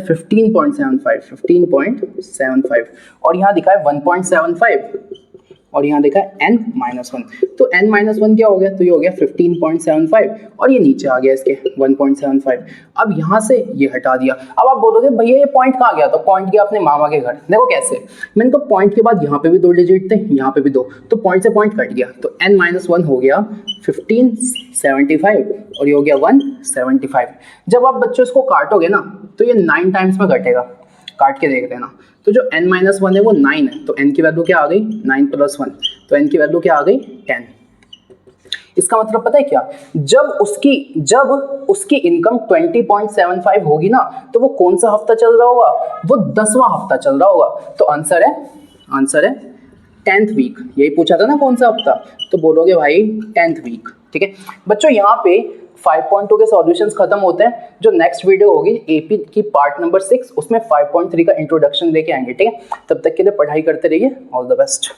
15.75 और यहाँ दिखा है 1.75 और यहाँ देखा n-1, तो n-1 क्या हो गया, तो ये हो गया 15.75 और ये नीचे आ गया इसके 1.75। अब यहाँ से ये हटा दिया। अब आप बोलोगे भैया ये पॉइंट कहाँ गया, तो पॉइंट गया अपने मामा के घर। देखो कैसे, मैंने कहा पॉइंट के बाद यहाँ पे भी 2 डिजिट थे, यहाँ पे भी 2, तो पॉइंट से पॉइंट कट गया, तो n-1 हो गया 1575 और ये हो गया 175। जब आप बच्चों इसको काटोगे ना तो ये 9 टाइम्स में कटेगा, काट के देख लेना। तो जो n-1 है वो 9 है, तो n की वैल्यू क्या आ गई, 9 + 1, तो n की वैल्यू क्या आ गई, 10। इसका मतलब पता है क्या, जब उसकी इनकम 20.75 होगी ना, तो वो कौन सा हफ्ता चल रहा होगा, वो 10वां हफ्ता चल रहा होगा। तो आंसर है 10th वीक। यही पूछा था ना कौन सा हफ्ता, तो बोलोगे भाई 10th वीक। ठीक है बच्चों, यहाँ पे 5.2 के सॉल्यूशंस खत्म होते हैं। जो नेक्स्ट वीडियो होगी एपी की पार्ट नंबर 6, उसमें 5.3 का इंट्रोडक्शन लेके आएंगे। ठीक है, तब तक के लिए पढ़ाई करते रहिए। All the best.